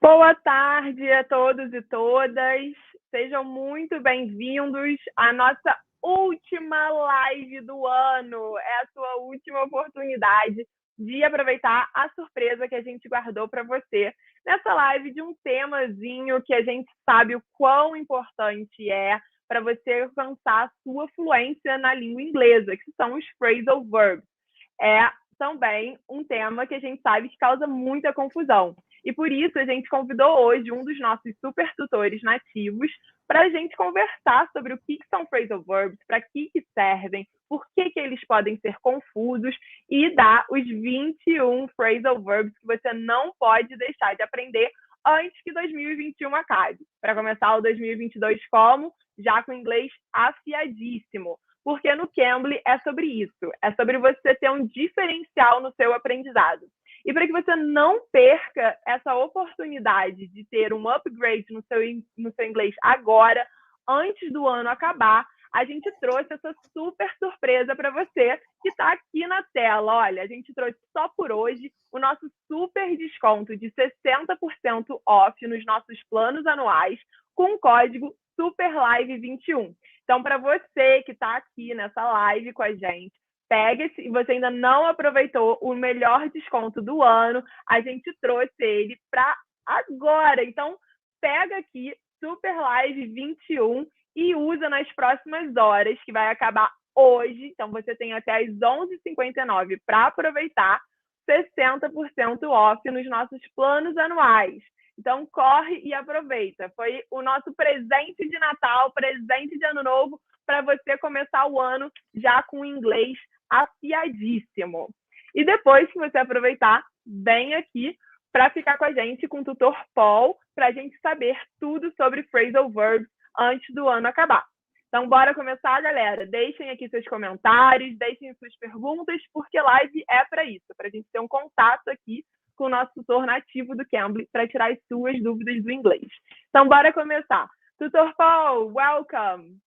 Boa tarde a todos e todas. Sejam muito bem-vindos à nossa última live do ano. É a sua última oportunidade de aproveitar a surpresa que a gente guardou para você nessa live de um temazinho que a gente sabe o quão importante é para você alcançar a sua fluência na língua inglesa, que são os phrasal verbs. É também um tema que a gente sabe que causa muita confusão. E por isso a gente convidou hoje um dos nossos super tutores nativos para a gente conversar sobre o que são phrasal verbs, para que servem, por que eles podem ser confusos e dar os 21 phrasal verbs que você não pode deixar de aprender antes que 2021 acabe. Para começar o 2022 como? Já com inglês afiadíssimo. Porque no Cambly é sobre isso, é sobre você ter um diferencial no seu aprendizado. E para que você não perca essa oportunidade de ter um upgrade no seu inglês agora, antes do ano acabar, a gente trouxe essa super surpresa para você que está aqui na tela. Olha, a gente trouxe só por hoje o nosso super desconto de 60% off nos nossos planos anuais com o código SUPERLIVE21. Então, para você que está aqui nessa live com a gente, pega se você ainda não aproveitou o melhor desconto do ano, a gente trouxe ele para agora. Então, pega aqui SUPERLIVE21 e usa nas próximas horas, que vai acabar hoje. Então, você tem até as 11h59 para aproveitar 60% off nos nossos planos anuais. Então, corre e aproveita. Foi o nosso presente de Natal, presente de Ano Novo, para você começar o ano já com inglês afiadíssimo. E depois que você aproveitar, vem aqui para ficar com a gente, com o tutor Paul, para a gente saber tudo sobre phrasal verbs antes do ano acabar. Então, bora começar, galera. Deixem aqui seus comentários, deixem suas perguntas, porque live é para isso, para a gente ter um contato aqui com o nosso tutor nativo do Cambly para tirar as suas dúvidas do inglês. Então, bora começar. Tutor Paul, welcome.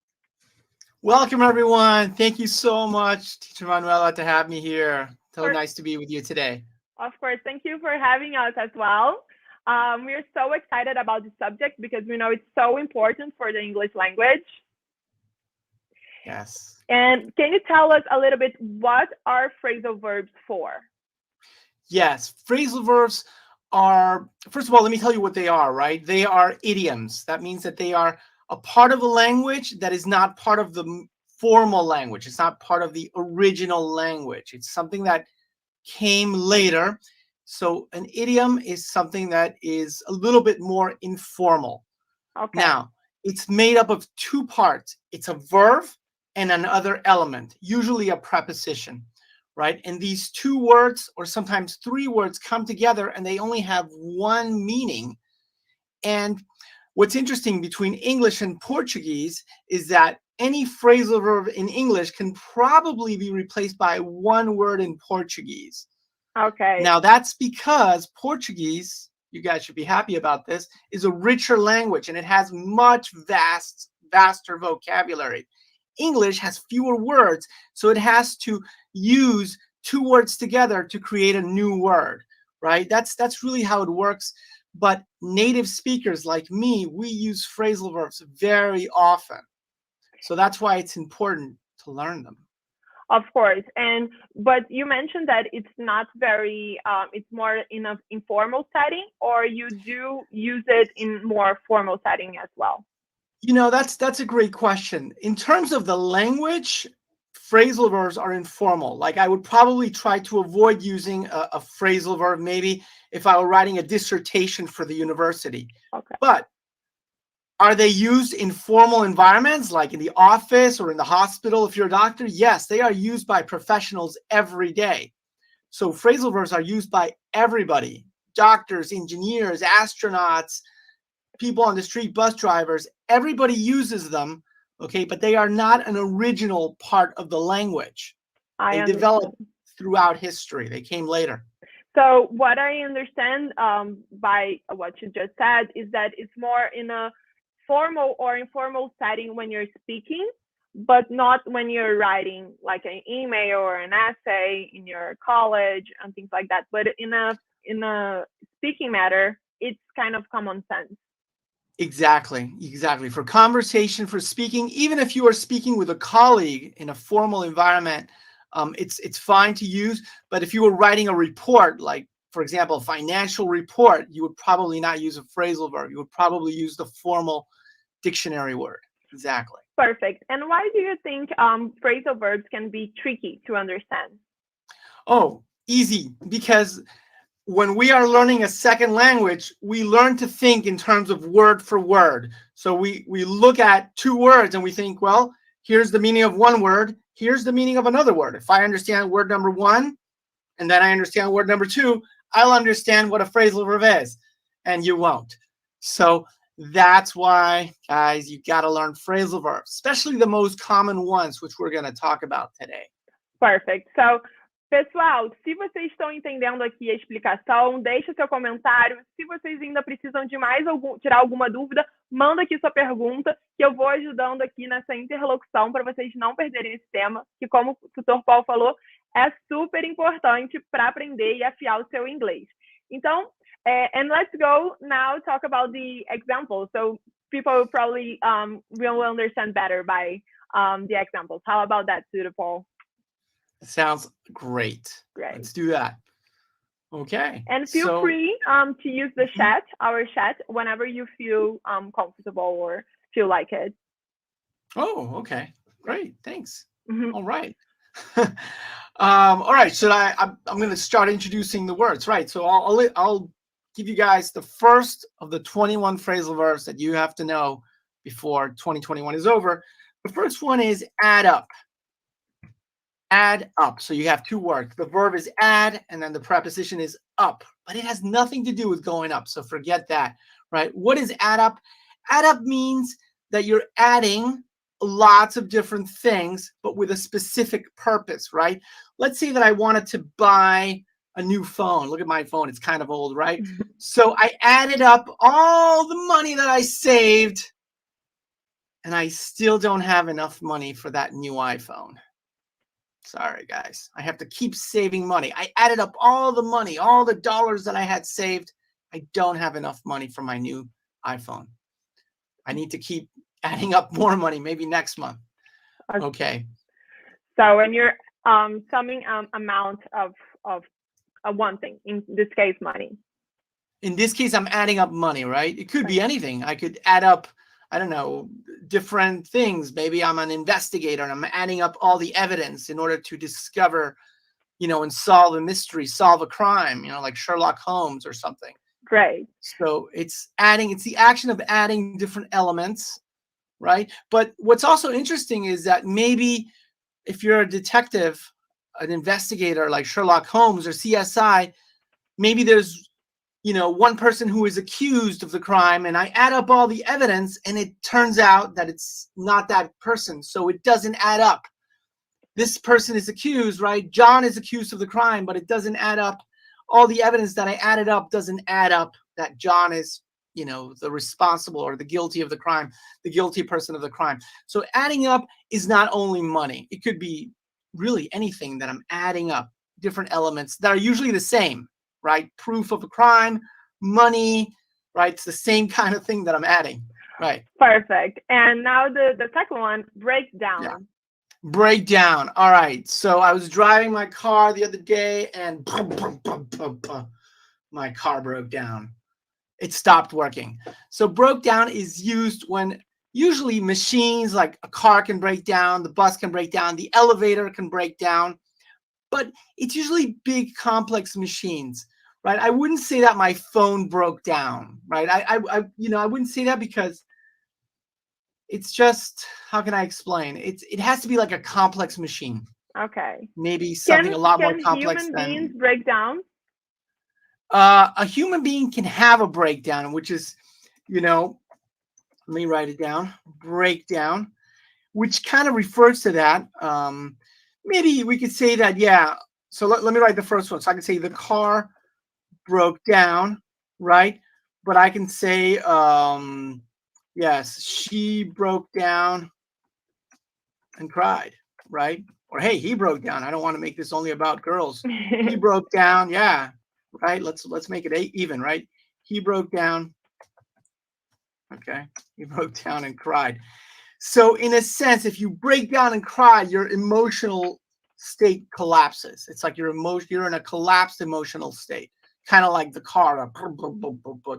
Welcome, everyone. Thank you so much, Teacher Manuela, to have me here. So nice to be with you today. Of course. Thank you for having us as well. We're so excited about the subject because we know it's so important for the English language. Yes. And can you tell us a little bit what are phrasal verbs for? Yes, phrasal verbs are, first of all, let me tell you what they are, right? They are idioms. That means that they are a part of a language that is not part of the formal language. It's not part of the original language. It's something that came later. So an idiom is something that is a little bit more informal. Okay. Now, it's made up of two parts. It's a verb and another element, usually a preposition, right? And these two words, or sometimes three words, come together and they only have one meaning. And what's interesting between English and Portuguese is that any phrasal verb in English can probably be replaced by one word in Portuguese. Okay. Now, that's because Portuguese, you guys should be happy about this, is a richer language and it has much vaster vocabulary. English has fewer words, so it has to use two words together to create a new word, right? That's really how it works. But native speakers like me, we use phrasal verbs very often. So that's why it's important to learn them. Of course. But you mentioned that it's not very, it's more in an informal setting, or you do use it in more formal setting as well? You know, that's a great question. In terms of the language, phrasal verbs are informal. Like I would probably try to avoid using a phrasal verb maybe if I were writing a dissertation for the university. Okay. But are they used in formal environments like in the office or in the hospital if you're a doctor? Yes, they are used by professionals every day. So phrasal verbs are used by everybody. Doctors, engineers, astronauts, people on the street, bus drivers, everybody uses them, okay, but they are not an original part of the language. They developed throughout history. They came later. So what I understand by what you just said is that it's more in a formal or informal setting when you're speaking, but not when you're writing like an email or an essay in your college and things like that. But in a speaking matter, it's kind of common sense. Exactly. For conversation, for speaking, even if you are speaking with a colleague in a formal environment, it's fine to use. But if you were writing a report, like, for example, a financial report, you would probably not use a phrasal verb. You would probably use the formal dictionary word. Exactly. Perfect. And why do you think phrasal verbs can be tricky to understand? Oh, easy. Because when we are learning a second language, we learn to think in terms of word for word. So we look at two words and we think, well, here's the meaning of one word. Here's the meaning of another word. If I understand word number one, and then I understand word number two, I'll understand what a phrasal verb is, and you won't. So that's why, guys, you got to learn phrasal verbs, especially the most common ones, which we're going to talk about today. Perfect. So, pessoal, se vocês estão entendendo aqui a explicação, deixa seu comentário. Se vocês ainda precisam de tirar alguma dúvida, manda aqui sua pergunta, que eu vou ajudando aqui nessa interlocução para vocês não perderem esse tema, que, como o tutor Paul falou, é super importante para aprender e afiar o seu inglês. Então, and let's go now talk about the examples. So people probably will understand better by the examples. How about that, tutor Paul? Sounds great. Let's do that. Okay. And feel free to use the chat, our chat, whenever you feel comfortable or feel like it. Oh, okay. Great. Thanks. All right. All right. So I'm going to start introducing the words. Right. So I'll give you guys the first of the 21 phrasal verbs that you have to know before 2021 is over. The first one is add up. Add up. So you have two words. The verb is add, and then the preposition is up. But it has nothing to do with going up. So forget that, right? What is add up? Add up means that you're adding lots of different things, but with a specific purpose, right? Let's say that I wanted to buy a new phone. Look at my phone. It's kind of old, right? So I added up all the money that I saved, and I still don't have enough money for that new iPhone. Sorry, guys. I have to keep saving money. I added up all the money, all the dollars that I had saved. I don't have enough money for my new iPhone. I need to keep adding up more money, maybe next month. Okay. So when you're summing amount of one thing, in this case, money. In this case, I'm adding up money, right? It could be anything. I could add up, I don't know, different things. Maybe I'm an investigator and I'm adding up all the evidence in order to discover, and solve a mystery, solve a crime, like Sherlock Holmes or something. Great. So it's the action of adding different elements, right? But what's also interesting is that maybe if you're a detective, an investigator like Sherlock Holmes or CSI, maybe there's one person who is accused of the crime, and I add up all the evidence, and it turns out that it's not that person, so it doesn't add up. This person is accused, right? John is accused of the crime, but it doesn't add up. All the evidence that I added up doesn't add up that John is, the responsible or the guilty of the crime, the guilty person of the crime. So adding up is not only money. It could be really anything that I'm adding up, different elements that are usually the same. Right? Proof of a crime, money, right? It's the same kind of thing that I'm adding, right? Perfect. And now the second one, breakdown. Yeah. Breakdown. All right. So I was driving my car the other day and my car broke down. It stopped working. So broke down is used when usually machines like a car can break down, the bus can break down, the elevator can break down. But it's usually big, complex machines, right? I wouldn't say that my phone broke down, right? I wouldn't say that because it's just, how can I explain? It has to be like a complex machine. Okay. Maybe something a lot more complex than. Can human beings break down? A human being can have a breakdown, which is, let me write it down. Breakdown, which kind of refers to that. Maybe we could say that, yeah. So let me write the first one. So I can say the car broke down, right? But I can say, yes, she broke down and cried, right? Or, hey, he broke down. I don't want to make this only about girls. He broke down, yeah, right? Let's make it even, right? He broke down. Okay. He broke down and cried. So in a sense, if you break down and cry, your emotional state collapses. It's like you're in a collapsed emotional state, kind of like the car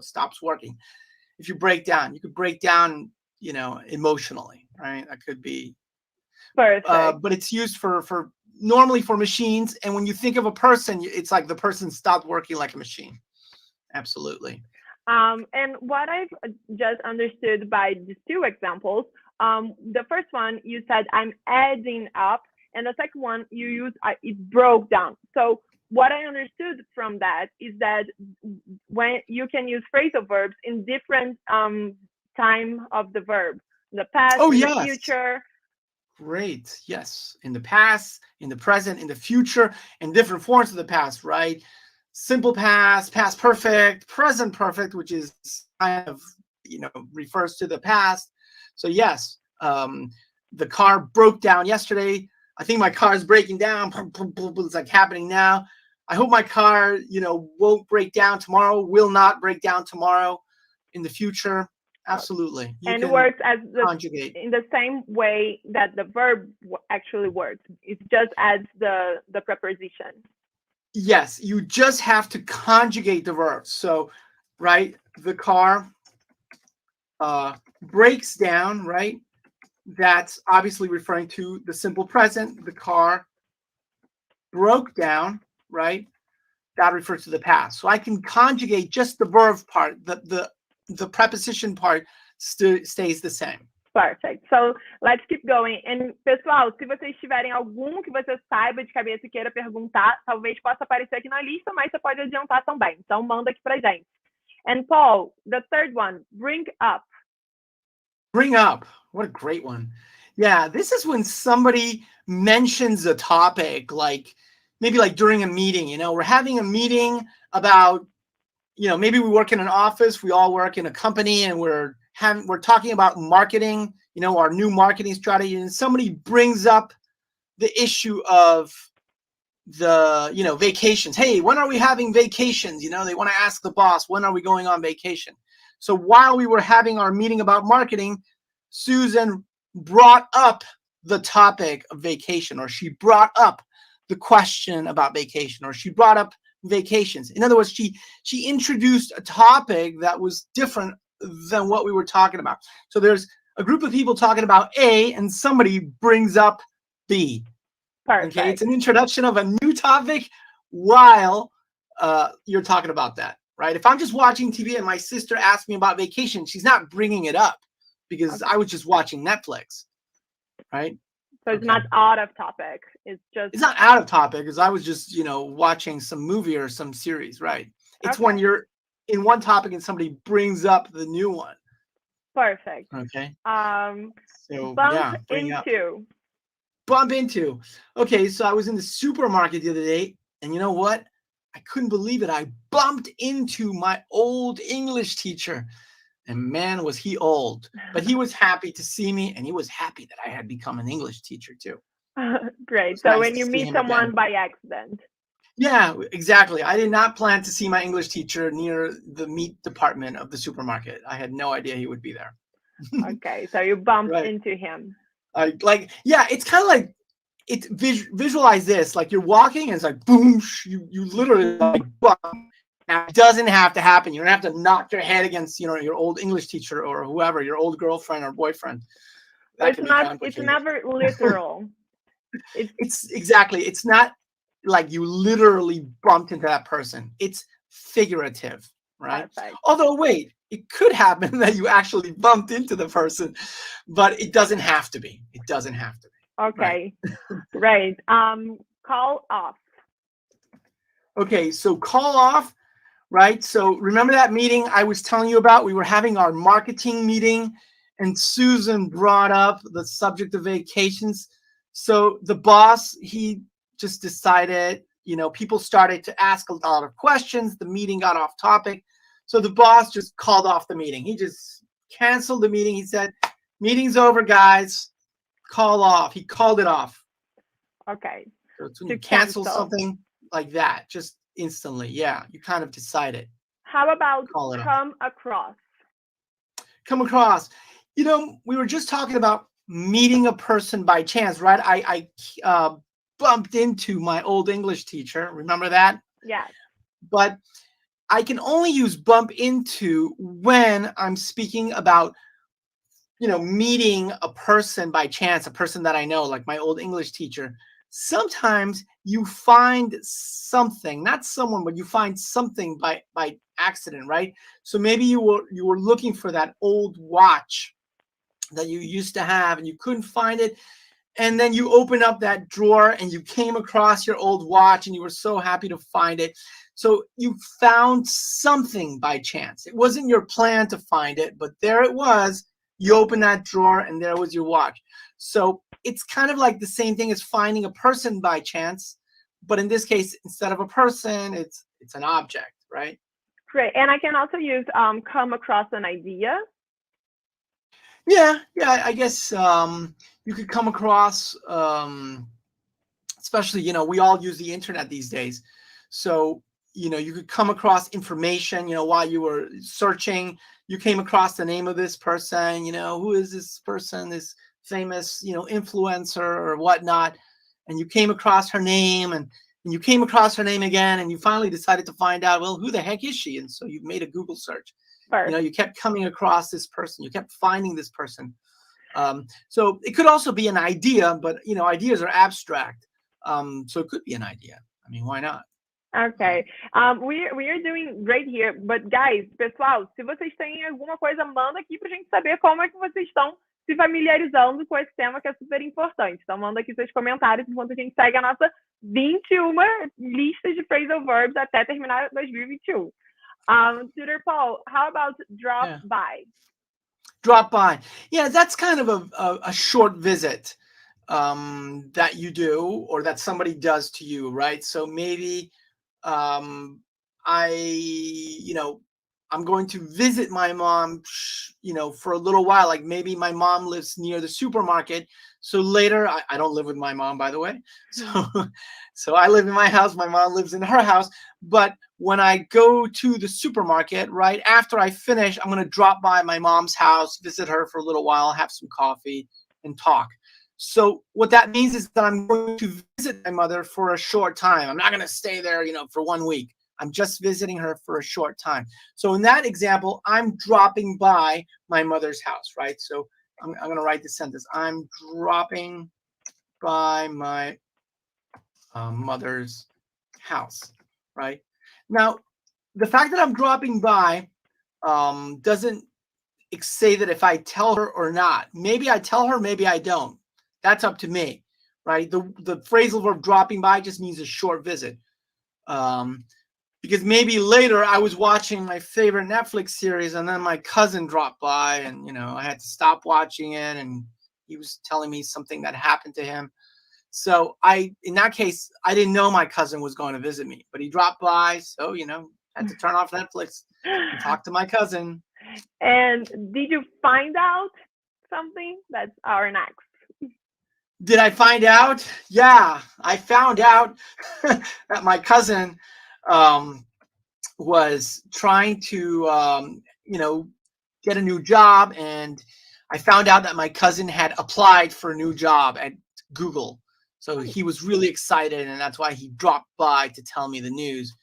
stops working. If you break down, you could break down, emotionally, right? That could be Perfect. but it's used for normally for machines. And when you think of a person, it's like the person stopped working like a machine. Absolutely. And what I've just understood by these two examples, the first one you said I'm adding up, and the second one you use it broke down. So what I understood from that is that when you can use phrasal verbs in different time of the verb, the past, Oh, in the yes. future. Great. Yes. In the past, in the present, in the future, and different forms of the past, right? Simple past, past perfect, present perfect, which is kind of, refers to the past. So yes, the car broke down yesterday. I think my car is breaking down. It's like happening now. I hope my car, won't break down tomorrow, will not break down tomorrow in the future. Absolutely. You And can works as conjugate. in the same way that the verb actually works. It just adds the preposition. Yes, you just have to conjugate the verbs. So, right, the car breaks down, right? That's obviously referring to the simple present. The car broke down, right? That refers to the past. So I can conjugate just the verb part. The preposition part stays the same. Perfect. So let's keep going. And, pessoal, se vocês tiverem algum que você saiba de cabeça e queira perguntar, talvez possa aparecer aqui na lista, mas você pode adiantar também. Então, manda aqui pra gente. And Paul, the third one, bring up. Bring up. What a great one. Yeah, this is when somebody mentions a topic, like maybe like during a meeting, we're having a meeting about, maybe we work in an office, we all work in a company, and we're talking about marketing, our new marketing strategy, and somebody brings up the issue of the, vacations. Hey, when are we having vacations? They want to ask the boss, when are we going on vacation? So while we were having our meeting about marketing, Susan brought up the topic of vacation, or she brought up the question about vacation, or she brought up vacations. In other words, she introduced a topic that was different than what we were talking about. So there's a group of people talking about A, and somebody brings up B. Perfect. Okay, it's an introduction of a new topic while you're talking about that, right? If I'm just watching TV and my sister asks me about vacation, she's not bringing it up because I was just watching Netflix, right? So it's not out of topic. It's not out of topic because I was just, watching some movie or some series, right? It's when you're in one topic and somebody brings up the new one. Perfect. Okay. So bump into. Bump into. Okay, so I was in the supermarket the other day, and you know what? I couldn't believe it. I bumped into my old English teacher. And man, was he old. But he was happy to see me, and he was happy that I had become an English teacher too. Great. So when you meet someone by accident. Yeah, exactly. I did not plan to see my English teacher near the meat department of the supermarket. I had no idea he would be there. Okay, so you bumped into him. It's kind of like, visualize this, like you're walking and it's like boom, you literally like bump. Now, it doesn't have to happen. You don't have to knock your head against, your old English teacher or whoever, your old girlfriend or boyfriend. It's never literal. It's exactly. It's not like you literally bumped into that person. It's figurative, right? Perfect. Although, wait, it could happen that you actually bumped into the person, but it doesn't have to be. It doesn't have to be. Okay, right. Call off. Okay, so call off, right? So remember that meeting I was telling you about? We were having our marketing meeting, and Susan brought up the subject of vacations. So the boss, he just decided, people started to ask a lot of questions. The meeting got off topic. So the boss just called off the meeting. He just canceled the meeting. He said, meeting's over, guys. Call off. He called it off. Okay. So it's when you cancel something like that, just instantly. Yeah, you kind of decide it. How about Call it come across? come across. You know, we were just talking about meeting a person by chance, right? I bumped into my old English teacher. Remember that? Yes. But I can only use bump into when I'm speaking about, you know, meeting a person by chance, a person that I know, like my old English teacher. Sometimes you find something, not someone, but you find something by accident, right? So maybe you were looking for that old watch that you used to have and you couldn't find it, and then you open up that drawer and you came across your old watch and you were so happy to find it. So you found something by chance. It wasn't your plan to find it, but there it was. You open that drawer and there was your watch. So it's kind of like the same thing as finding a person by chance, but in this case, instead of a person, it's an object, right? Great. And I can also use come across an idea. Yeah, I guess you could come across, especially, you know, we all use the internet these days. So, you know, you could come across information, you know, while you were searching, you came across the name of this person, you know, who is this person, this famous, you know, influencer or whatnot. And you came across her name and you came across her name again, and you finally decided to find out, well, who the heck is she? And so you made a Google search. You know, you kept coming across this person, you kept finding this person. So it could also be an idea, but, you know, ideas are abstract. So it could be an idea. I mean, why not? Ok. We are doing great here. But, guys, pessoal, se vocês têm alguma coisa, manda aqui pra gente saber como é que vocês estão se familiarizando com esse tema que é super importante. Então, manda aqui seus comentários enquanto a gente segue a nossa 21 listas de phrasal verbs até terminar 2021. Tutor Paul, how about drop by? Drop by. Yeah, that's kind of a short visit that you do or that somebody does to you, right? So maybe you know, I'm going to visit my mom, you know, for a little while. Like maybe my mom lives near the supermarket. So later, I don't live with my mom, by the way. So I live in my house. My mom lives in her house. But when I go to the supermarket, right after I finish, I'm going to drop by my mom's house, visit her for a little while, have some coffee and talk. So what that means is that I'm going to visit my mother for a short time. I'm not going to stay there, you know, for 1 week. I'm just visiting her for a short time. So in that example, I'm dropping by my mother's house, right? So I'm going to write this sentence. I'm dropping by my mother's house, right? Now, the fact that I'm dropping by doesn't say that if I tell her or not. Maybe I tell her, maybe I don't. That's up to me, right? The phrasal verb dropping by just means a short visit. Because maybe later I was watching my favorite Netflix series and then my cousin dropped by and, you know, I had to stop watching it and he was telling me something that happened to him. So in that case, I didn't know my cousin was going to visit me, but he dropped by. So, you know, I had to turn off Netflix and talk to my cousin. And did you find out something? That's our next. Did I find out? Yeah, I found out that my cousin was trying to, you know, get a new job. And I found out that my cousin had applied for a new job at Google. So he was really excited. And that's why he dropped by to tell me the news.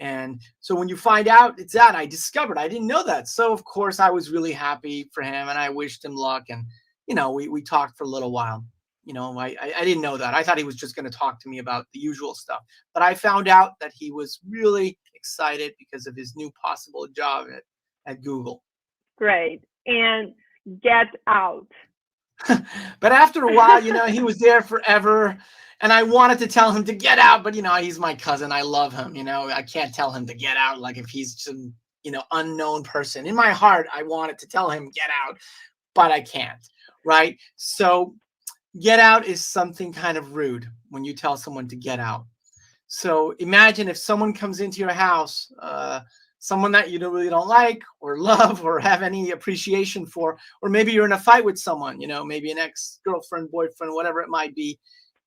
And so when you find out, it's that I discovered. I didn't know that. So, of course, I was really happy for him and I wished him luck. And, you know, we talked for a little while. You know, I didn't know that. I thought he was just going to talk to me about the usual stuff. But I found out that he was really excited because of his new possible job at Google. Great. And get out. But after a while, you know, he was there forever. And I wanted to tell him to get out. But, you know, he's my cousin. I love him. You know, I can't tell him to get out like if he's some, you know, unknown person. In my heart, I wanted to tell him get out, but I can't. Right. So get out is something kind of rude when you tell someone to get out. So imagine if someone comes into your house, someone that you really don't like or love or have any appreciation for, or maybe you're in a fight with someone, you know, maybe an ex-girlfriend, boyfriend, whatever it might be,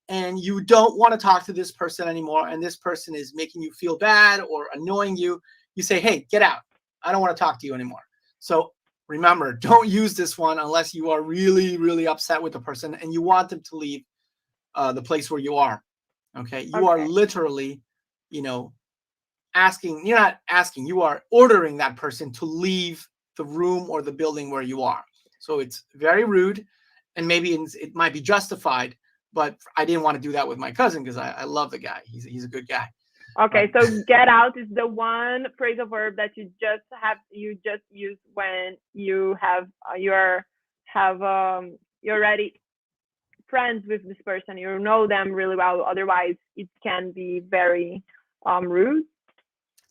and you don't want to talk to this person anymore, and this person is making you feel bad or annoying you, you say, hey, get out. I don't want to talk to you anymore. So remember, don't use this one unless you are really, really upset with the person and you want them to leave the place where you are. Okay. You are literally, asking, you're not asking, you are ordering that person to leave the room or the building where you are. So it's very rude, and maybe it might be justified, but I didn't want to do that with my cousin because I love the guy. He's a good guy. Okay, so get out is the one phrasal verb that you just use when you have you're already friends with this person, you know them really well. Otherwise, it can be very rude.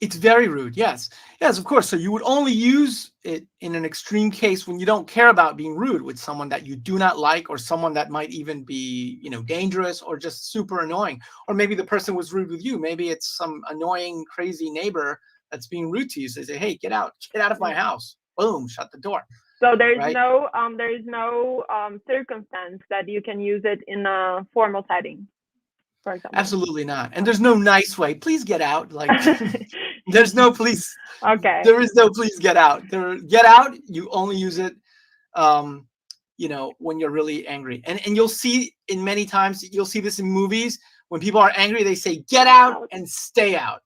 It's very rude. Yes, of course. So you would only use it in an extreme case when you don't care about being rude with someone that you do not like, or someone that might even be, dangerous or just super annoying. Or maybe the person was rude with you. Maybe it's some annoying, crazy neighbor that's being rude to you. So they say, "Hey, get out of my house." Boom, shut the door. So there is no circumstance that you can use it in a formal setting, for example. Absolutely not. And there's no nice way. Please get out. Like there's no please. Okay. There is no please get out. Get out. You only use it, when you're really angry. And you'll see in many times, you'll see this in movies. When people are angry, they say get out and stay out.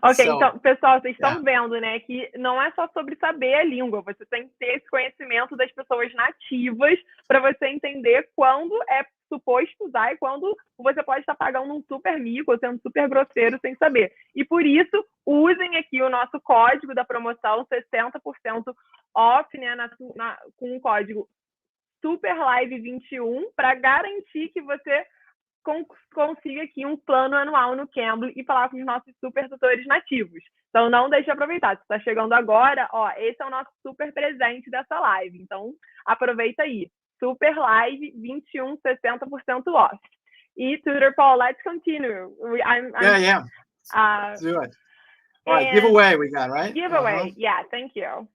Ok, então, pessoal, vocês estão vendo, né, que não é só sobre saber a língua, você tem que ter esse conhecimento das pessoas nativas para você entender quando é suposto usar e quando você pode estar pagando um super mico ou sendo super grosseiro sem saber. E por isso, usem aqui o nosso código da promoção 60% off, né, com o código SUPERLIVE21 para garantir que você consiga aqui um plano anual no Cambly e falar com os nossos super tutores nativos. Então, não deixe de aproveitar. Se está chegando agora, esse é o nosso super presente dessa live. Então, aproveita aí. Super Live 21, 60% off. E, Tutor Paul, let's continue. Yeah. Let's do it. All right, giveaway we got, right? Giveaway, yeah, thank you.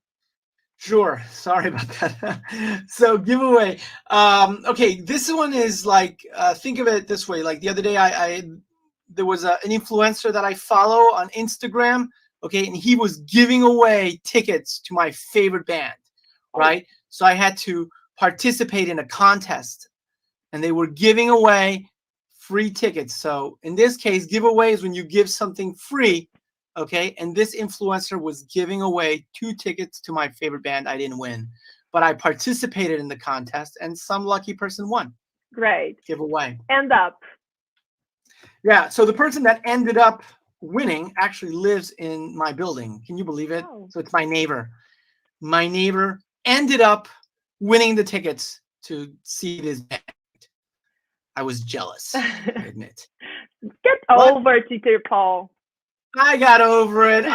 Sure. Sorry about that. So giveaway. Okay, this one is like, think of it this way. Like the other day, there was an influencer that I follow on Instagram. Okay, and he was giving away tickets to my favorite band, right? So I had to participate in a contest, and they were giving away free tickets. So in this case, giveaway is when you give something free. Okay, and this influencer was giving away 2 tickets to my favorite band. I didn't win, but I participated in the contest, and some lucky person won. Great. Giveaway. End up. Yeah, so the person that ended up winning actually lives in my building. Can you believe it? So it's my neighbor. My neighbor ended up winning the tickets to see this band. I was jealous, I admit. Get over, Tutor Paul. I got over it.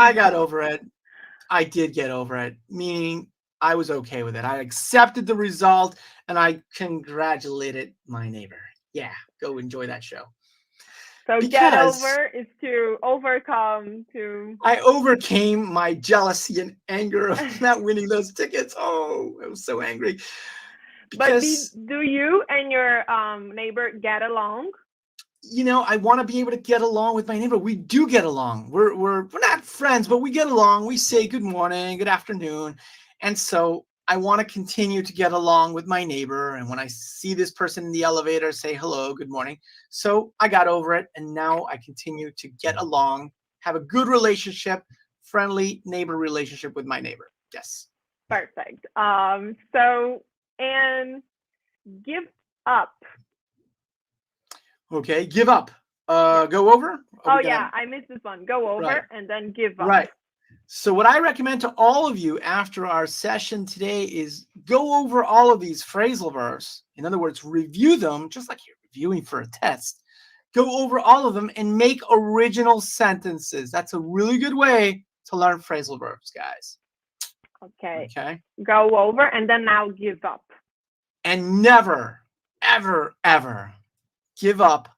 I did get over it, meaning I was okay with it. I accepted the result, and I congratulated my neighbor. Yeah, go enjoy that show. So get over is to overcome. I overcame my jealousy and anger of not winning those tickets. Oh, I was so angry. Because, but do you and your neighbor get along? I want to be able to get along with my neighbor. We do get along. We're not friends, but we get along. We say good morning, good afternoon. And so I want to continue to get along with my neighbor. And when I see this person in the elevator, say hello, good morning. So I got over it. And now I continue to get along, have a good relationship, friendly neighbor relationship with my neighbor. Yes. Perfect. So, and give up. Okay, give up. Go over? I missed this one. Go over and then give up. Right. So what I recommend to all of you after our session today is go over all of these phrasal verbs. In other words, review them just like you're reviewing for a test. Go over all of them and make original sentences. That's a really good way to learn phrasal verbs, guys. Okay. Go over and then now give up. And never, ever, ever give up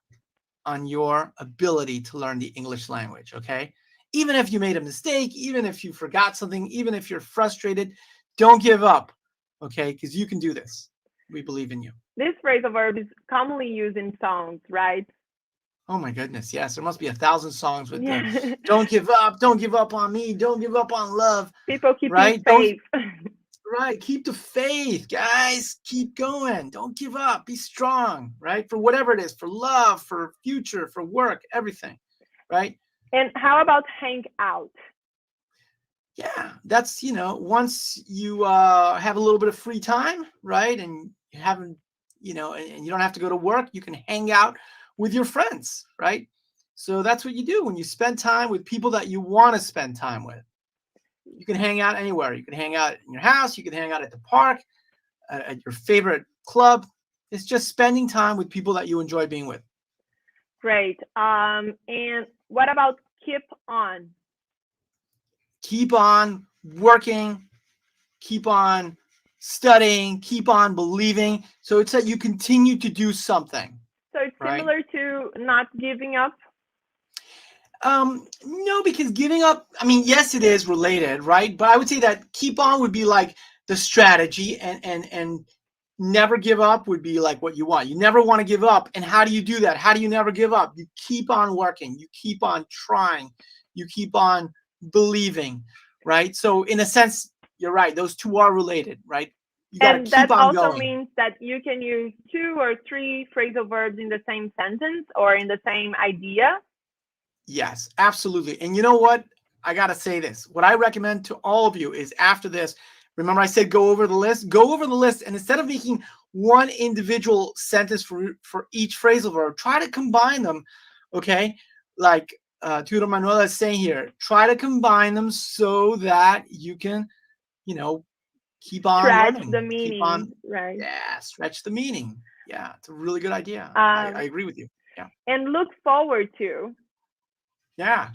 on your ability to learn the English language, okay? Even if you made a mistake, even if you forgot something, even if you're frustrated, don't give up, okay? Because you can do this. We believe in you. This phrasal verb is commonly used in songs, right? Oh my goodness. Yes, there must be 1,000 songs with the Yeah. don't give up on me, don't give up on love, People keeping right? Don't faith. right, keep the faith, guys. Keep going. Don't give up. Be strong, right? For whatever it is, for love, for future, for work, everything, right? And how about hang out? Yeah, that's, once you have a little bit of free time, right? And you haven't, and you don't have to go to work, you can hang out with your friends, right? So that's what you do when you spend time with people that you want to spend time with. You can hang out anywhere. You can hang out in your house, you can hang out at the park, at your favorite club. It's just spending time with people that you enjoy being with. Great. And what about keep on? Keep on working, keep on studying, keep on believing. So it's that you continue to do something. So it's Right? similar to not giving up. No, because giving up, I mean, yes, it is related, right? But I would say that keep on would be like the strategy, and never give up would be like what you want. You never want to give up. And how do you do that? How do you never give up? You keep on working, you keep on trying, you keep on believing, right? So in a sense, you're right. Those two are related, right? You got to And that keep on also going. means that you can use 2 or 3 phrasal verbs in the same sentence or in the same idea. Yes, absolutely. And you know what? I got to say this. What I recommend to all of you is after this, remember I said go over the list? Go over the list, and instead of making one individual sentence for each phrasal verb, try to combine them, okay? Like Tutor Manuela is saying here, try to combine them so that you can, keep on Stretch learning. the Keep meaning, on, right? yeah, stretch the meaning. Yeah, it's a really good idea. I agree with you. Yeah. And look forward to. Yeah.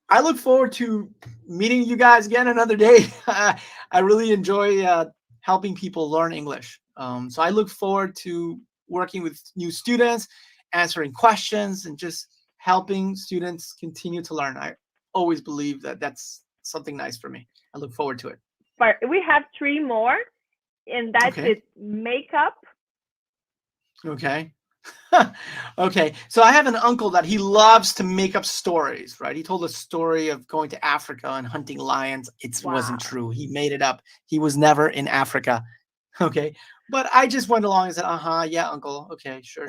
I look forward to meeting you guys again another day. I really enjoy helping people learn English. So I look forward to working with new students, answering questions, and just helping students continue to learn. I always believe that that's something nice for me. I look forward to it. But we have 3 more, and that's Okay. it. Makeup. Okay. Okay, so I have an uncle that he loves to make up stories, right? He told a story of going to Africa and hunting lions. It wasn't true. He made it up. He was never in Africa. Okay, but I just went along and said, yeah, uncle. Okay, sure.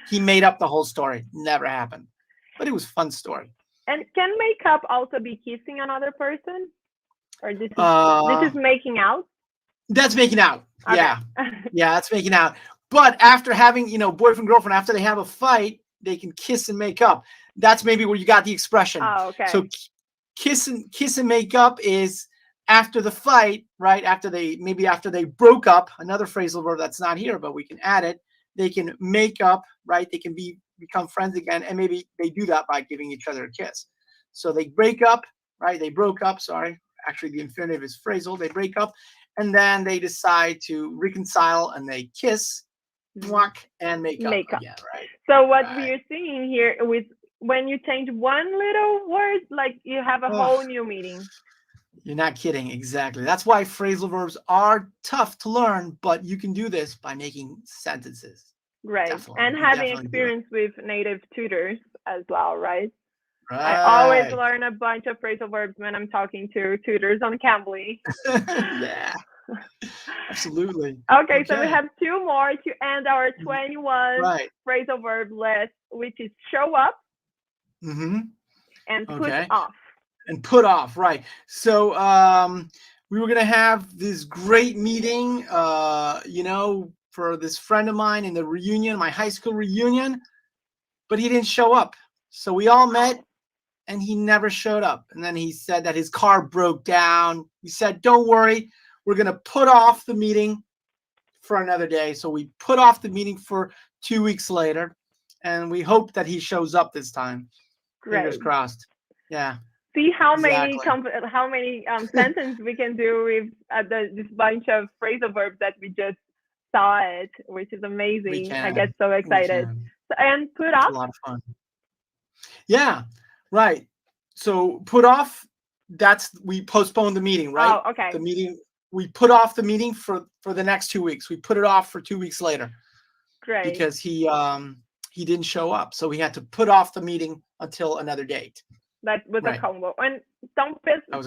He made up the whole story. Never happened, but it was a fun story. And can makeup also be kissing another person? Or this is making out? That's making out. Okay. Yeah. Yeah, that's making out. But after having, boyfriend, girlfriend, after they have a fight, they can kiss and make up. That's maybe where you got the expression. Oh, okay. So kiss and make up is after the fight, right? After they broke up, another phrasal verb that's not here, but we can add it. They can make up, right? They can become friends again. And maybe they do that by giving each other a kiss. So they break up, right? They broke up, sorry. Actually, the infinitive is phrasal. They break up, and then they decide to reconcile, and they kiss, and make up again, right? So what we're seeing here with when you change one little word, like you have a whole new meaning. You're not kidding. Exactly. That's why phrasal verbs are tough to learn, but you can do this by making sentences. Right. Definitely. And having experience with native tutors as well, right? Right. I always learn a bunch of phrasal verbs when I'm talking to tutors on Cambly. Yeah. Absolutely. Okay, so we have 2 more to end our 21 phrasal verb list, which is show up and put off. And put off, right. So we were going to have this great meeting, for this friend of mine in the reunion, my high school reunion, but he didn't show up. So we all met, and he never showed up. And then he said that his car broke down. He said, don't worry, we're going to put off the meeting for another day. So we put off the meeting for 2 weeks later, and we hope that he shows up this time. Great. Fingers crossed. Yeah. See how many sentences we can do with this bunch of phrasal verbs that we just saw it, which is amazing. I get so excited. And put off. A lot of fun. Yeah. Right. So put off. We postponed the meeting, right? Oh, okay. The meeting. We put off the meeting for the next 2 weeks. We put it off for 2 weeks later. Great. Because he he didn't show up. So we had to put off the meeting until another date. That was a combo. And então,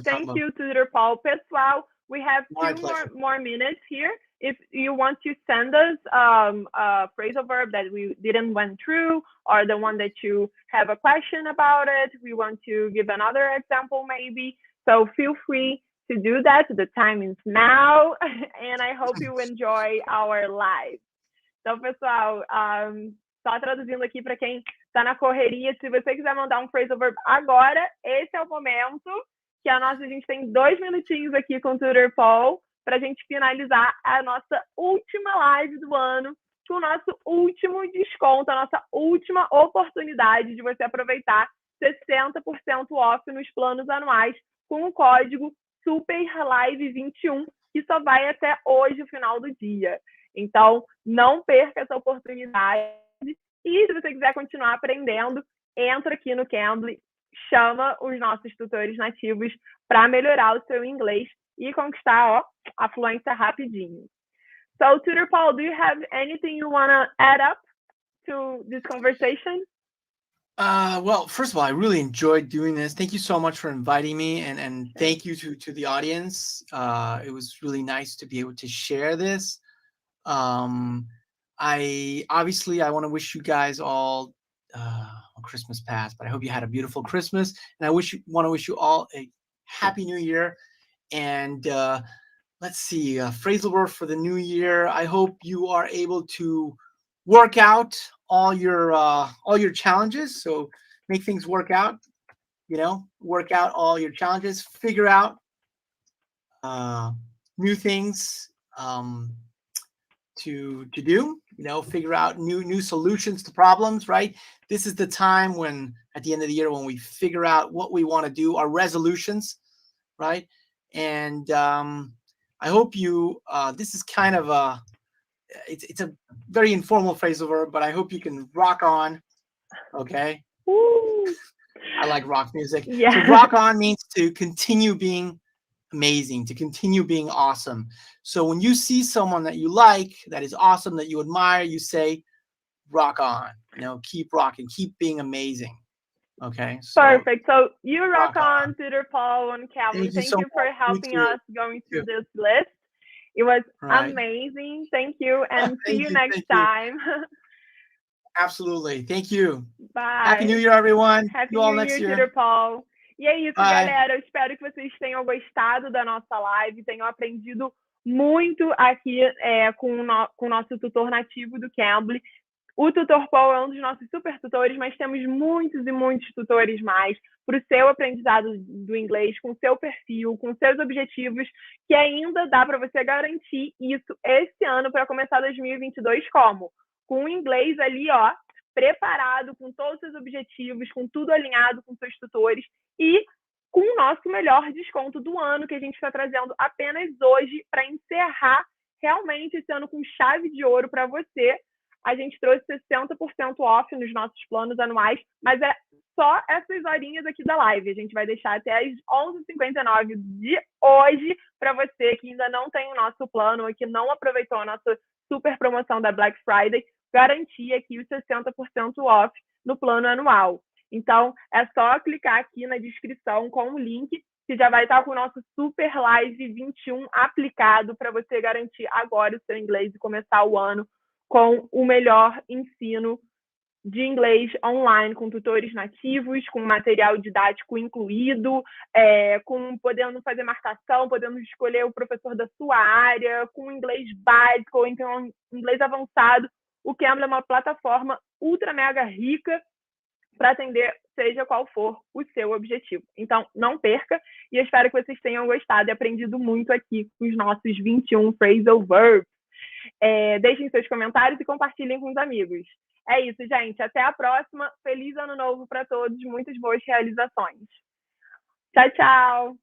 thank you, Tutor Paul. Pessoal, we have two more minutes here. If you want to send us a phrasal verb that we didn't went through, or the one that you have a question about it, we want to give another example maybe. So feel free to do that. The time is now, and I hope you enjoy our live. Então, pessoal, só traduzindo aqui para quem está na correria, se você quiser mandar um phrasal verb agora, esse é o momento que a gente tem 2 minutinhos aqui com o Tutor Paul para a gente finalizar a nossa última live do ano, com o nosso último desconto, a nossa última oportunidade de você aproveitar 60% off nos planos anuais com o código SUPERLIVE21, que só vai até hoje, o final do dia. Então, não perca essa oportunidade. E se você quiser continuar aprendendo, entra aqui no Cambly, chama os nossos tutores nativos para melhorar o seu inglês e conquistar a fluência rapidinho. So, Tutor Paul, do you have anything you want to add up to this conversation? Well, first of all, I really enjoyed doing this. Thank you so much for inviting me, and thank you to the audience. It was really nice to be able to share this. I want to wish you guys all Christmas past, but I hope you had a beautiful Christmas, and I want to wish you all a happy New Year. And let's see, phrasal verb for the new year. I hope you are able to work out all your challenges. So make things work out. Work out all your challenges. Figure out new things to do. Figure out new solutions to problems. Right. This is the time when, at the end of the year, when we figure out what we want to do, our resolutions. Right. And I hope you. This is kind of it's a very informal phrasal verb, but I hope you can rock on. Okay. Woo. I like rock music. Yeah. So rock on means to continue being amazing, to continue being awesome. So when you see someone that you like, that is awesome, that you admire, you say, rock on. Keep rocking, keep being amazing. Okay. Perfect. So you rock on, Tutor Paul on Cambly. Thank you for helping us going through this list. It was amazing. Thank you, and see you next time. Absolutely. Thank you. Bye. Happy New Year, everyone. Happy New Year, Tutor Paul. E é isso, galera. Eu espero que vocês tenham gostado da nossa live, tenham aprendido muito aqui com o nosso tutor nativo do Cambly. O Tutor Paul é um dos nossos super tutores, mas temos muitos e muitos tutores mais para o seu aprendizado do inglês, com o seu perfil, com seus objetivos, que ainda dá para você garantir isso esse ano para começar 2022 como? Com o inglês ali, preparado, com todos os seus objetivos, com tudo alinhado com seus tutores e com o nosso melhor desconto do ano, que a gente está trazendo apenas hoje para encerrar realmente esse ano com chave de ouro para você. A gente trouxe 60% off nos nossos planos anuais, mas é só essas horinhas aqui da live. A gente vai deixar até as 11h59 de hoje para você que ainda não tem o nosso plano ou que não aproveitou a nossa super promoção da Black Friday, garantir aqui os 60% off no plano anual. Então, é só clicar aqui na descrição com o link que já vai estar com o nosso Super Live 21 aplicado para você garantir agora o seu inglês e começar o ano com o melhor ensino de inglês online, com tutores nativos, com material didático incluído, podendo fazer marcação, podendo escolher o professor da sua área, com inglês básico ou então inglês avançado. O Cambly é uma plataforma ultra mega rica para atender seja qual for o seu objetivo. Então, não perca, e eu espero que vocês tenham gostado e aprendido muito aqui com os nossos 21 Phrasal Verbs. Deixem seus comentários e compartilhem com os amigos. É isso, gente. Até a próxima. Feliz Ano Novo para todos. Muitas boas realizações. Tchau, tchau.